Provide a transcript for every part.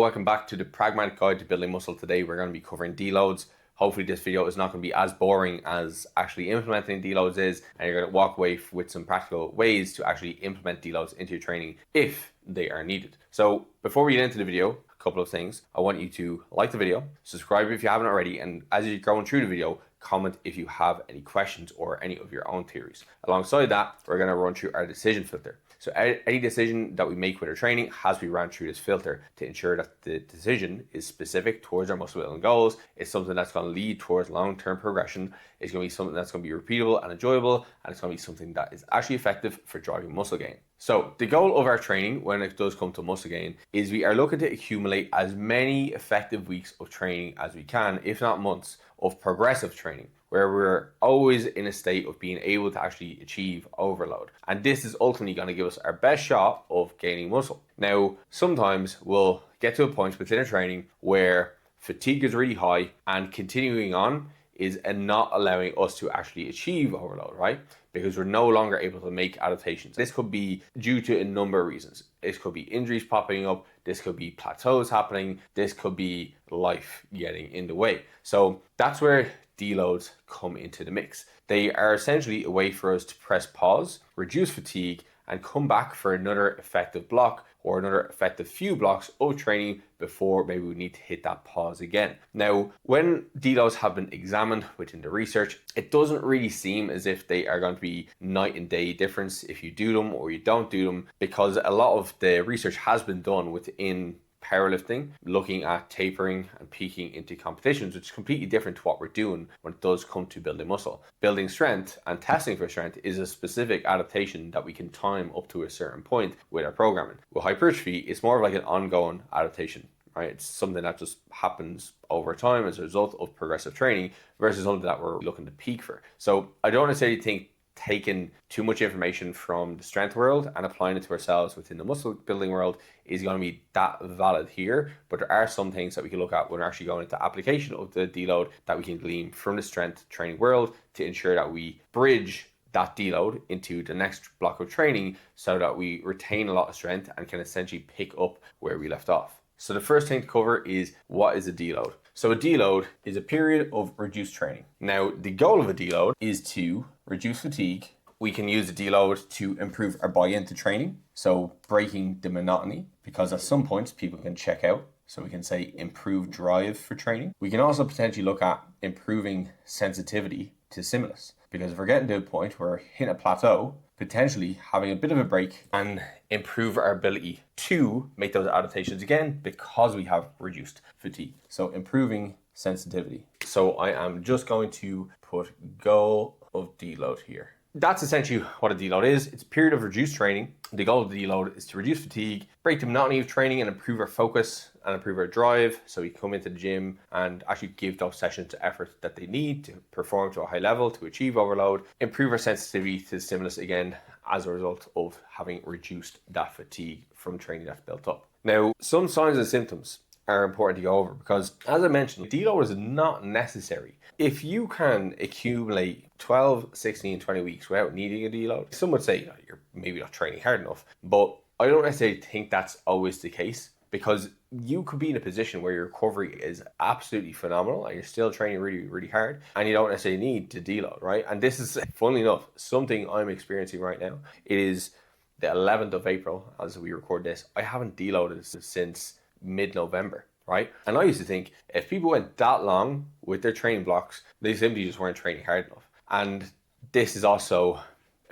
Welcome back to the Pragmatic Guide to Building Muscle. Today we're going to be covering deloads. Hopefully this video is not going to be as boring as actually implementing deloads is, and you're going to walk away with some practical ways to actually implement deloads into your training if they are needed. So before we get into the video, a couple of things. I want you to like the video, subscribe if you haven't already, and as you're going through the video, comment if you have any questions or any of your own theories. Alongside that, we're going to run through our decision filter. So any decision that we make with our training has to be ran through this filter to ensure that the decision is specific towards our muscle building goals. It's something that's going to lead towards long-term progression. It's going to be something that's going to be repeatable and enjoyable, and it's going to be something that is actually effective for driving muscle gain. So the goal of our training when it does come to muscle gain is we are looking to accumulate as many effective weeks of training as we can, if not months, of progressive training, where we're always in a state of being able to actually achieve overload. And this is ultimately going to give us our best shot of gaining muscle. Now, sometimes we'll get to a point within a training where fatigue is really high and continuing on is not allowing us to actually achieve overload, right? Because we're no longer able to make adaptations. This could be due to a number of reasons. This could be injuries popping up. This could be plateaus happening. This could be life getting in the way. So that's where deloads come into the mix. They are essentially a way for us to press pause, reduce fatigue, and come back for another effective block or another effective few blocks of training before maybe we need to hit that pause again. Now, when deloads have been examined within the research, it doesn't really seem as if they are going to be night and day difference if you do them or you don't do them, because a lot of the research has been done within powerlifting, looking at tapering and peaking into competitions, which is completely different to what we're doing when it does come to building muscle. Building strength and testing for strength is a specific adaptation that we can time up to a certain point with our programming. With hypertrophy, it's more of like an ongoing adaptation, right? It's something that just happens over time as a result of progressive training versus something that we're looking to peak for. So I don't necessarily think taking too much information from the strength world and applying it to ourselves within the muscle building world is going to be that valid here, but there are some things that we can look at when we're actually going into application of the deload that we can glean from the strength training world to ensure that we bridge that deload into the next block of training so that we retain a lot of strength and can essentially pick up where we left off. So the first thing to cover is, what is a deload? So a deload is a period of reduced training. Now, the goal of a deload is to reduce fatigue. We can use a deload to improve our buy-in to training, so breaking the monotony, because at some points people can check out. So we can say improve drive for training. We can also potentially look at improving sensitivity to stimulus, because if we're getting to a point where we're hitting a plateau, potentially having a bit of a break and improve our ability to make those adaptations again because we have reduced fatigue. So improving sensitivity. So I am just going to put goal of deload here. That's essentially what a deload is. It's a period of reduced training. The goal of the deload is to reduce fatigue, break the monotony of training, and improve our focus and improve our drive. So we come into the gym and actually give those sessions the effort that they need to perform to a high level to achieve overload, improve our sensitivity to the stimulus again as a result of having reduced that fatigue from training that's built up. Now, some signs and symptoms are important to go over because, as I mentioned, deload is not necessary. If you can accumulate 12, 16, 20 weeks without needing a deload, some would say you're maybe not training hard enough, but I don't necessarily think that's always the case, because you could be in a position where your recovery is absolutely phenomenal and you're still training really, really hard and you don't necessarily need to deload, right? And this is, funnily enough, something I'm experiencing right now. It is the 11th of April as we record this. I haven't deloaded since mid-November, right? And I used to think if people went that long with their training blocks, they simply just weren't training hard enough. And this is also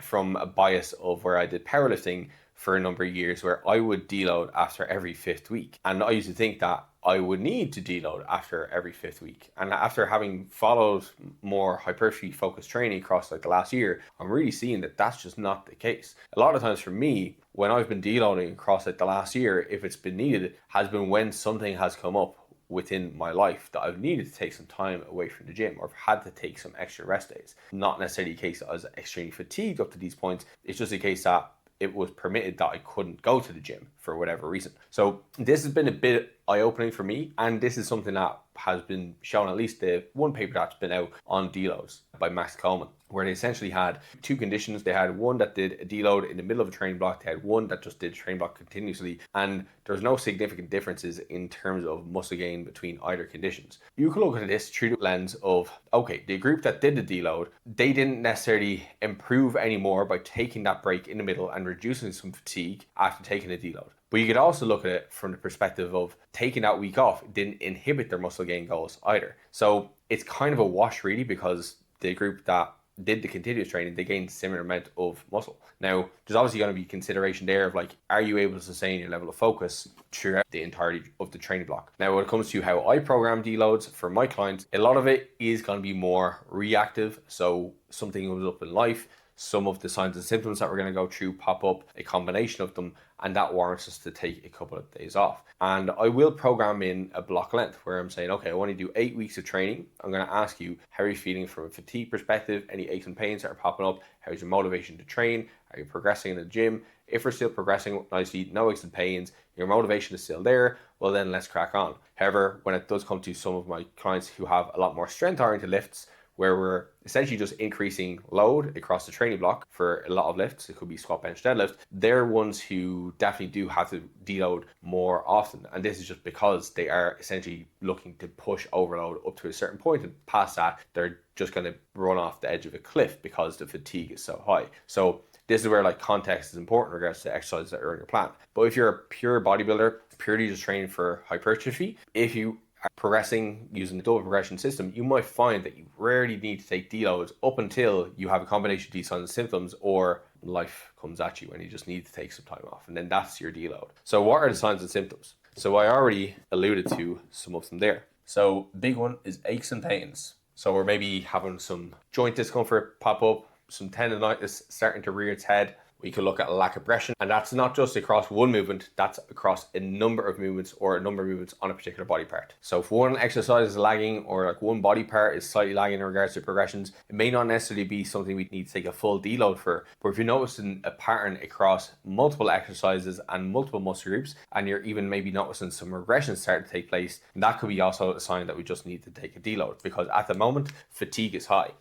from a bias of where I did powerlifting for a number of years, where I would deload after every 5th week. And I used to think that I would need to deload after every 5th week. And after having followed more hypertrophy focused training across like the last year, I'm really seeing that that's just not the case. A lot of times for me, when I've been deloading across like the last year, if it's been needed, has been when something has come up within my life that I've needed to take some time away from the gym, or I've had to take some extra rest days. Not necessarily a case that I was extremely fatigued up to these points. It's just a case that it was permitted that I couldn't go to the gym for whatever reason. So this has been a bit eye-opening for me, and this is something that has been shown, at least the one paper that's been out on deloads by Max Coleman. where they essentially had two conditions. They had one that did a deload in the middle of a training block. They had one that just did a training block continuously. And there's no significant differences in terms of muscle gain between either conditions. You can look at this through the lens of, okay, the group that did the deload, they didn't necessarily improve anymore by taking that break in the middle and reducing some fatigue after taking a deload. But you could also look at it from the perspective of taking that week off didn't inhibit their muscle gain goals either. So it's kind of a wash really, because the group that did the continuous training, they gained a similar amount of muscle. Now, there's obviously going to be consideration there of like, are you able to sustain your level of focus throughout the entirety of the training block? Now, when it comes to how I program deloads for my clients, a lot of it is going to be more reactive. So something comes up in life, some of the signs and symptoms that we're going to go through pop up, a combination of them, and that warrants us to take a couple of days off. And I will program in a block length where I'm saying, okay, I want to do 8 weeks of training. I'm going to ask you, how are you feeling from a fatigue perspective? Any aches and pains that are popping up? How's your motivation to train? Are you progressing in the gym? If we're still progressing nicely, no aches and pains, your motivation is still there, well then let's crack on. However, when it does come to some of my clients who have a lot more strength oriented lifts, where we're essentially just increasing load across the training block for a lot of lifts, it could be squat, bench, deadlift, they're ones who definitely do have to deload more often. And this is just because they are essentially looking to push overload up to a certain point, and past that, they're just going to run off the edge of a cliff because the fatigue is so high. So this is where like context is important in regards to exercises that are in your plan. But if you're a pure bodybuilder, purely just training for hypertrophy, if you are progressing using the double progression system, you might find that you rarely need to take deloads up until you have a combination of these signs and symptoms, or life comes at you and you just need to take some time off, and then that's your deload. So what are the signs and symptoms? So I already alluded to some of them there. So big one is aches and pains. So we're maybe having some joint discomfort pop up, some tendonitis starting to rear its head. We could look at a lack of progression, and that's not just across one movement, that's across a number of movements or a number of movements on a particular body part. So if one exercise is lagging, or like one body part is slightly lagging in regards to progressions, it may not necessarily be something we need to take a full deload for. But if you're noticing a pattern across multiple exercises and multiple muscle groups, and you're even maybe noticing some regressions start to take place, that could be also a sign that we just need to take a deload, because at the moment, fatigue is high.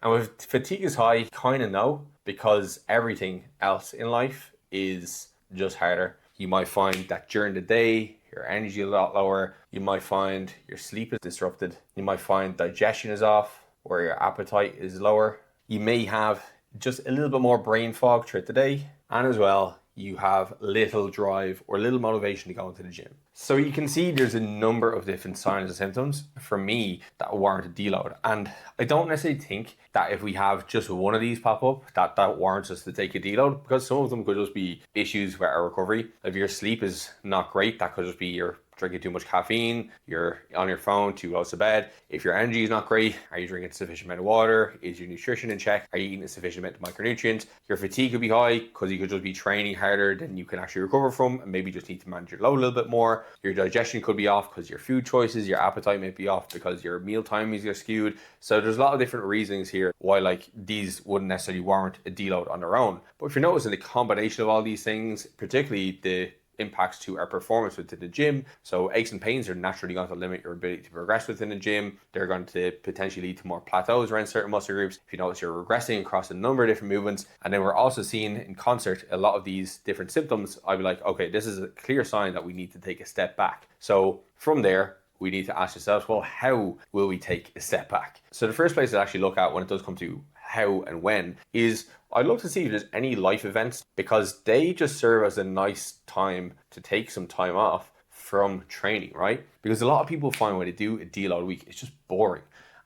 And with fatigue is high, kind of know, because everything else in life is just harder. You might find that during the day, your energy is a lot lower. You might find your sleep is disrupted. You might find digestion is off, or your appetite is lower. You may have just a little bit more brain fog throughout the day. And as well, you have little drive or little motivation to go into the gym. So you can see there's a number of different signs and symptoms for me that warrant a deload. And I don't necessarily think that if we have just one of these pop up, that warrants us to take a deload, because some of them could just be issues with our recovery. If your sleep is not great, that could just be you're drinking too much caffeine, you're on your phone too close to bed. If your energy is not great, are you drinking a sufficient amount of water? Is your nutrition in check? Are you eating a sufficient amount of micronutrients? Your fatigue could be high because you could just be training harder than you can actually recover from, and maybe just need to manage your load a little bit more. Your digestion could be off because your food choices, your appetite might be off because your meal timings are skewed. So there's a lot of different reasons here why like these wouldn't necessarily warrant a deload on their own. But if you're noticing the combination of all these things, particularly the impacts to our performance within the gym. So aches and pains are naturally going to limit your ability to progress within the gym. They're going to potentially lead to more plateaus around certain muscle groups. If you notice you're regressing across a number of different movements, and then we're also seeing in concert a lot of these different symptoms, I'd be like, okay, this is a clear sign that we need to take a step back. So from there, we need to ask ourselves, well, how will we take a step back? So the first place to actually look at when it does come to how and when is I'd love to see if there's any life events, because they just serve as a nice time to take some time off from training, right? Because a lot of people find when they do a deload week, it's just boring.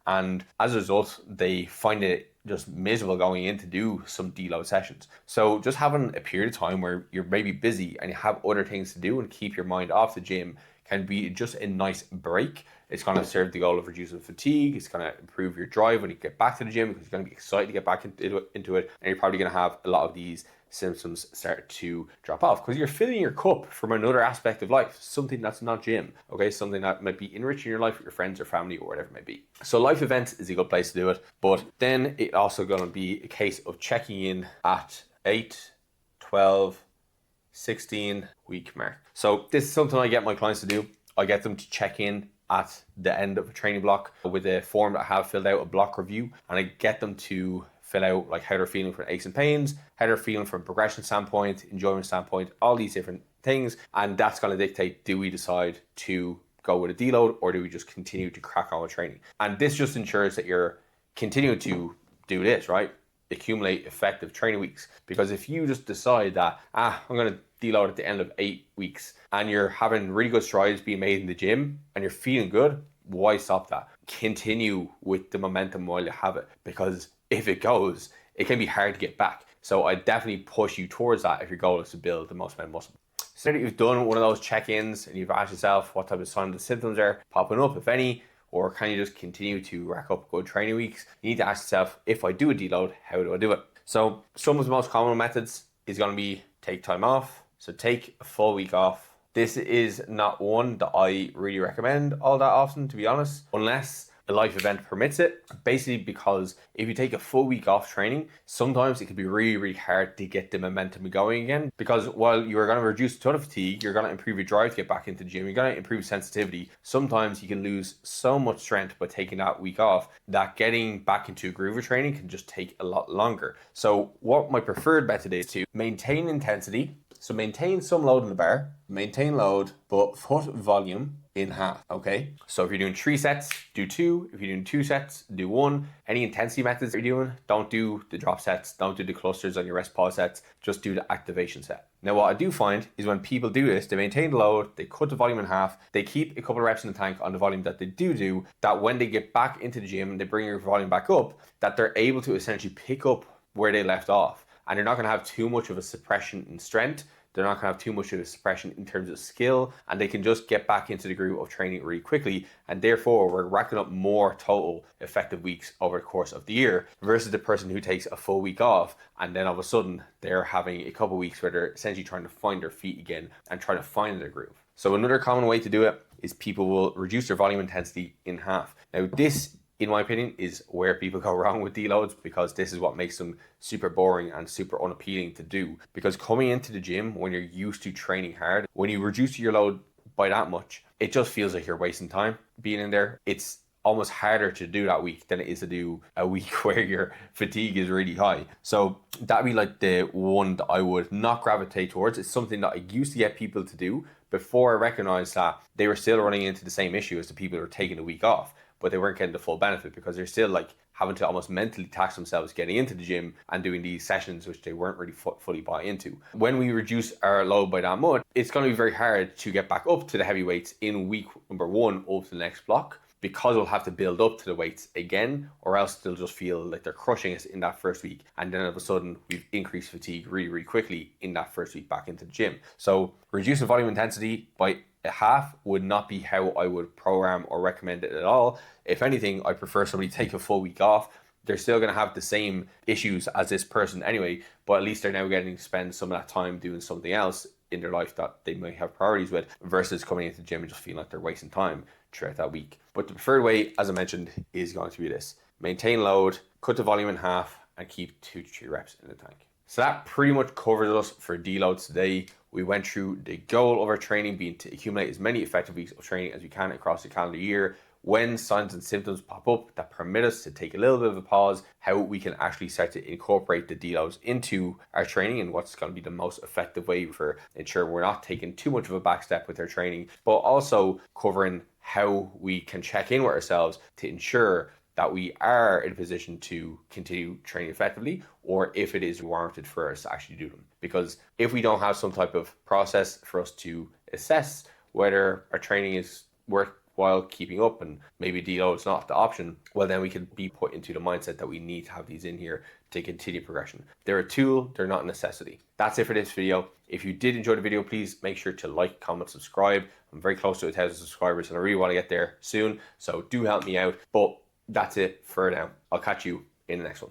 And as a result, they find it just miserable going in to do some deload sessions. So just having a period of time where you're maybe busy and you have other things to do and keep your mind off the gym can be just a nice break. It's going to serve the goal of reducing fatigue. It's going to improve your drive when you get back to the gym, because you're going to be excited to get back into it. And you're probably going to have a lot of these symptoms start to drop off, because you're filling your cup from another aspect of life, something that's not gym, okay? Something that might be enriching your life with your friends or family or whatever it may be. So life events is a good place to do it, but then it also going to be a case of checking in at 8, 12, 16 week mark. So this is something I get my clients to do. I get them to check in at the end of a training block with a form that I have filled out, a block review, and I get them to fill out like how they're feeling from aches and pains, how they're feeling from progression standpoint, enjoyment standpoint, all these different things. And that's going to dictate, do we decide to go with a deload or do we just continue to crack on with training? And this just ensures that you're continuing to do this, right? Accumulate effective training weeks. Because if you just decide that, I'm going to deload at the end of 8 weeks and you're having really good strides being made in the gym and you're feeling good, why stop that? Continue with the momentum while you have it, because if it goes, it can be hard to get back. So I definitely push you towards that if your goal is to build the most amount of muscle. So that you've done one of those check-ins and you've asked yourself what type of signs and symptoms are popping up, if any, or can you just continue to rack up good training weeks, you need to ask yourself, if I do a deload, how do I do it? So some of the most common methods is going to be take time off. So take a full week off. This is not one that I really recommend all that often, to be honest, unless a life event permits it. Basically, because if you take a full week off training, sometimes it can be really, really hard to get the momentum going again. Because while you're going to reduce a ton of fatigue, you're going to improve your drive to get back into the gym, you're going to improve sensitivity. Sometimes you can lose so much strength by taking that week off that getting back into a groove of training can just take a lot longer. So what my preferred method is to maintain intensity. So maintain some load in the bar, maintain load, but put volume in half, okay? So if you're doing 3 sets, do 2. If you're doing 2 sets, do 1. Any intensity methods you're doing, don't do the drop sets, don't do the clusters on your rest pause sets, just do the activation set. Now what I do find is when people do this, they maintain the load, they cut the volume in half, they keep a couple of reps in the tank on the volume that they do, that when they get back into the gym, they bring your volume back up, that they're able to essentially pick up where they left off. And you're not going to have too much of a suppression in strength. They're not going to have too much of a suppression in terms of skill, and they can just get back into the groove of training really quickly. And therefore, we're racking up more total effective weeks over the course of the year versus the person who takes a full week off and then all of a sudden they're having a couple of weeks where they're essentially trying to find their feet again and trying to find their groove. So another common way to do it is people will reduce their volume intensity in half. Now, this, in my opinion, is where people go wrong with deloads, because this is what makes them super boring and super unappealing to do. Because coming into the gym when you're used to training hard, when you reduce your load by that much, it just feels like you're wasting time being in there. It's almost harder to do that week than it is to do a week where your fatigue is really high. So that'd be like the one that I would not gravitate towards. It's something that I used to get people to do before I recognized that they were still running into the same issue as the people who were taking a week off, but they weren't getting the full benefit because they're still like having to almost mentally tax themselves getting into the gym and doing these sessions which they weren't really fully buy into. When we reduce our load by that much, it's going to be very hard to get back up to the heavy weights in week number 1 up to the next block, because we'll have to build up to the weights again, or else they'll just feel like they're crushing us in that first week. And then all of a sudden we've increased fatigue really, really quickly in that first week back into the gym. So reducing volume intensity by a half would not be how I would program or recommend it at all. If anything, I prefer somebody take a full week off. They're still going to have the same issues as this person anyway, but at least they're now getting to spend some of that time doing something else in their life that they might have priorities with, versus coming into the gym and just feeling like they're wasting time throughout that week. But the preferred way, as I mentioned, is going to be this: maintain load, cut the volume in half, and keep 2 to 3 reps in the tank. So that pretty much covers us for deloads today. We went through the goal of our training being to accumulate as many effective weeks of training as we can across the calendar year. When signs and symptoms pop up that permit us to take a little bit of a pause, how we can actually start to incorporate the deloads into our training and what's going to be the most effective way for ensuring we're not taking too much of a back step with our training, but also covering how we can check in with ourselves to ensure that we are in a position to continue training effectively, or if it is warranted for us to actually do them. Because if we don't have some type of process for us to assess whether our training is worthwhile keeping up and maybe deload is not the option, well then we can be put into the mindset that we need to have these in here to continue progression. They're a tool, they're not a necessity. That's it for this video. If you did enjoy the video, please make sure to like, comment, subscribe. I'm very close to 1,000 subscribers and I really want to get there soon, so do help me out. But that's it for now. I'll catch you in the next one.